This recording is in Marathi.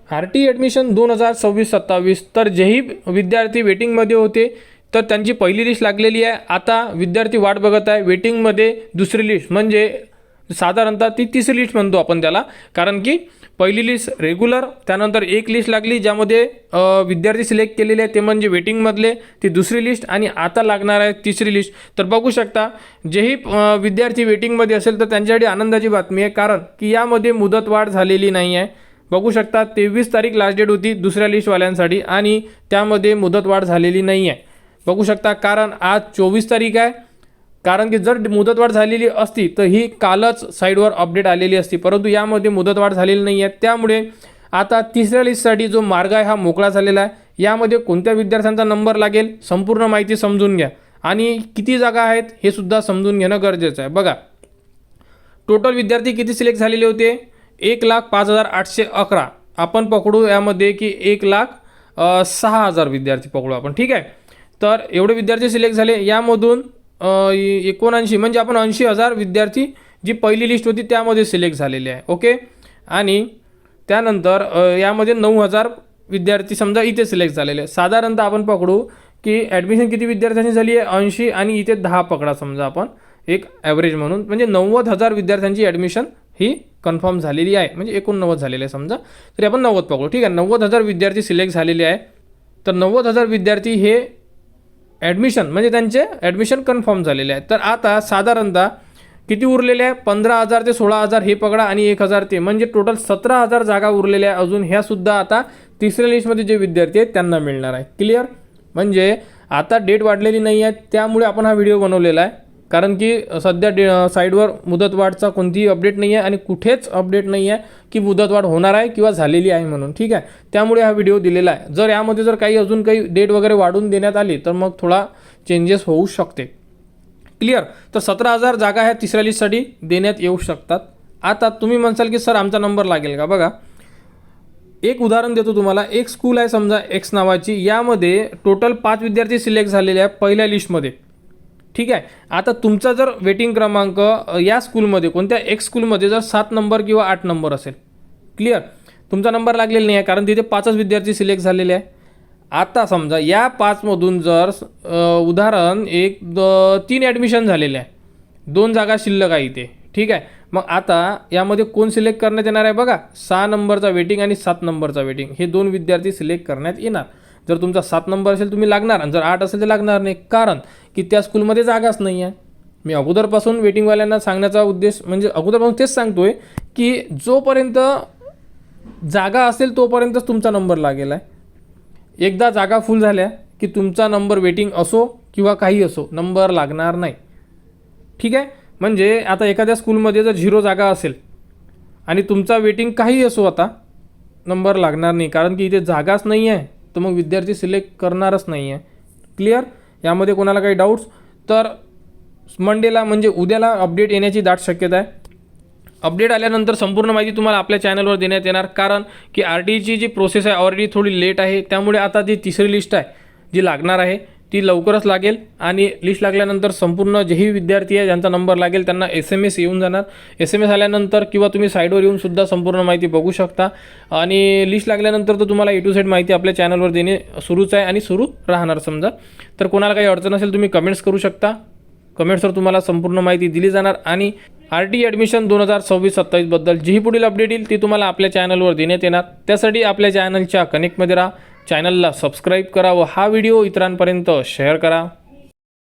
RT ॲडमिशन 2026-27 तर जेही विद्यार्थी वेटिंगमध्ये होते तर त्यांची पहिली लिस्ट लागलेली आहे. आता विद्यार्थी वाट बघत आहे वेटिंगमध्ये दुसरी लिस्ट, म्हणजे साधारणतः ती तिसरी लिस्ट म्हणतो आपण त्याला, कारण की पहिली लिस्ट रेग्युलर, त्यानंतर एक लिस्ट लागली ज्यामध्ये विद्यार्थी सिलेक्ट केलेले आहे ते म्हणजे वेटिंगमधले, ती दुसरी लिस्ट, आणि आता लागणार आहे तिसरी लिस्ट. तर बघू शकता जेही विद्यार्थी वेटिंगमध्ये असेल तर त्यांच्यासाठी आनंदाची बातमी आहे, कारण की यामध्ये मुदतवाढ झालेली नाही आहे. बघू शकता 23 तारीख लास्ट डेट होती दुसऱ्या लिस्टवाल्यांसाठी आणि त्यामध्ये मुदतवाढ झालेली नाही आहे. बघू शकता कारण आज 24 तारीख आहे, कारण की जर मुदतवाढ झालेली असती तर ही कालच साईडवर अपडेट आलेली असती, परंतु यामध्ये मुदतवाढ झालेली नाही आहे. त्यामुळे आता तिसऱ्या लिस्टसाठी जो मार्ग आहे हा मोकळा झालेला आहे. यामध्ये कोणत्या विद्यार्थ्यांचा नंबर लागेल संपूर्ण माहिती समजून घ्या आणि किती जागा आहेत हे सुद्धा समजून घेणं गरजेचं आहे. बघा टोटल विद्यार्थी किती सिलेक्ट झालेले होते, 1,05,811 आपण पकडू यामध्ये की 1,06,000 विद्यार्थी पकडू आपण, ठीक आहे. तर एवढे विद्यार्थी सिलेक्ट झाले, यामधून 79 म्हणजे आपण 80,000 विद्यार्थी जी पहिली लिस्ट होती त्यामध्ये सिलेक्ट झालेले आहे. ओके, आणि त्यानंतर यामध्ये 9,000 विद्यार्थी समजा इथे सिलेक्ट झालेले आहे. साधारणतः आपण पकडू की ॲडमिशन किती विद्यार्थ्यांची झाली आहे, 80 आणि इथे 10 पकडा समजा आपण एक ॲव्हरेज म्हणून, म्हणजे 90,000 विद्यार्थ्यांची ॲडमिशन ही कन्फर्म झालेली आहे, म्हणजे 89 झालेले आहे समजा, तरी आपण 90 पकडू, ठीक आहे. 90,000 विद्यार्थी सिलेक्ट झालेले आहे. तर 90,000 विद्यार्थी हे ॲडमिशन म्हणजे त्यांचे ॲडमिशन कन्फर्म झालेले आहे. तर आता साधारणतः किती उरलेले आहे, 15,000 ते 16,000 हे पकडा आणि 1,000 ते, म्हणजे टोटल 17,000 जागा उरलेल्या आहे अजून. ह्यासुद्धा आता तिसऱ्या लिस्टमध्ये जे विद्यार्थी आहेत त्यांना मिळणार आहे. क्लिअर, म्हणजे आता डेट वाढलेली नाही आहे, त्यामुळे आपण हा व्हिडिओ बनवलेला आहे. कारण की सध्या साईडवर मुदतवाढचा कोणतीही अपडेट नाही आहे आणि कुठेच अपडेट नाही आहे की मुदतवाढ होणार आहे किंवा झालेली आहे म्हणून, ठीक आहे. त्यामुळे हा व्हिडिओ दिलेला आहे. जर यामध्ये जर काही अजून काही डेट वगैरे वाढून देण्यात आली तर मग थोडा चेंजेस होऊ शकते. क्लिअर, तर 17,000 जागा ह्या तिसऱ्या लिस्टसाठी देण्यात येऊ शकतात. आता तुम्ही म्हणसाल की सर आमचा नंबर लागेल का, बघा एक उदाहरण देतो तुम्हाला. एक स्कूल आहे समजा एक्स नावाची, यामध्ये टोटल 5 विद्यार्थी सिलेक्ट झालेले आहे पहिल्या लिस्टमध्ये, ठीक आहे. आता तुमचा जर वेटिंग क्रमांक या स्कूलमध्ये कोणत्या एक्स स्कूलमध्ये जर 7 नंबर किंवा 8 नंबर असेल, क्लिअर, तुमचा नंबर लागलेला नाही आहे कारण तिथे 5च विद्यार्थी सिलेक्ट झालेले आहे. आता समजा या 5मधून जर उदाहरण 3 ॲडमिशन झालेले आहे, 2 जागा शिल्लक आहे इथे, ठीक आहे. मग आता यामध्ये कोण सिलेक्ट करण्यात येणार आहे, बघा 6 नंबरचा वेटिंग आणि 7 नंबरचा वेटिंग हे 2 विद्यार्थी सिलेक्ट करण्यात येणार. जर तुमचा 7 नंबर असेल तुम्ही लागणार, आणि जर 8 असेल तर लागणार नाही, कारण की त्या स्कूलमध्ये जागाच नाही आहे. मी अगोदरपासून वेटिंगवाल्यांना सांगण्याचा उद्देश म्हणजे अगोदरपासून तेच सांगतोय की जोपर्यंत जागा असेल तोपर्यंतच तुमचा नंबर लागेल आहे. एकदा जागा फुल झाल्या की तुमचा नंबर वेटिंग असो किंवा काही असो नंबर लागणार नाही, ठीक आहे. म्हणजे आता एखाद्या स्कूलमध्ये जर 0 जागा असेल आणि तुमचा वेटिंग काही असो, आता नंबर लागणार नाही, कारण की इथे जागाच नाही आहे, तर मग विद्यार्थी सिलेक्ट करणारच नाही आहे. क्लिअर, यामध्ये कोणाला काही डाऊट्स, तर मंडेला म्हणजे उद्याला अपडेट येण्याची दाट शक्यता आहे. अपडेट आल्यानंतर संपूर्ण माहिती तुम्हाला आपल्या चॅनलवर देण्यात येणार, कारण की RTची जी प्रोसेस आहे ऑलरेडी थोडी लेट आहे. त्यामुळे आता जी तिसरी लिस्ट आहे जी लागणार आहे ती लवकरच लागेल, आणि लिस्ट लागल्यानंतर संपूर्ण जेही विद्यार्थी आहे ज्यांचा नंबर लागेल त्यांना SMS येऊन जाणार. SMS आल्यानंतर किंवा तुम्ही साईडवर येऊन सुद्धा संपूर्ण माहिती बघू शकता. आणि लिस्ट लागल्यानंतर तर तुम्हाला A to Z माहिती आपल्या चॅनलवर देणे सुरूच आहे आणि सुरू राहणार समजा. तर कोणाला काही अडचण असेल तुम्ही कमेंट्स करू शकता, कमेंट्सवर तुम्हाला संपूर्ण माहिती दिली जाणार. आणि RT ॲडमिशन 2026-27 बद्दल जी पुढील अपडेट येईल ती तुम्हाला आपल्या चॅनलवर देण्यात येणार. त्यासाठी आपल्या चॅनलच्या कनेक्टमध्ये राहा, चॅनलला सबस्क्राईब करा व हा व्हिडिओ इतरांपर्यंत शेअर करा.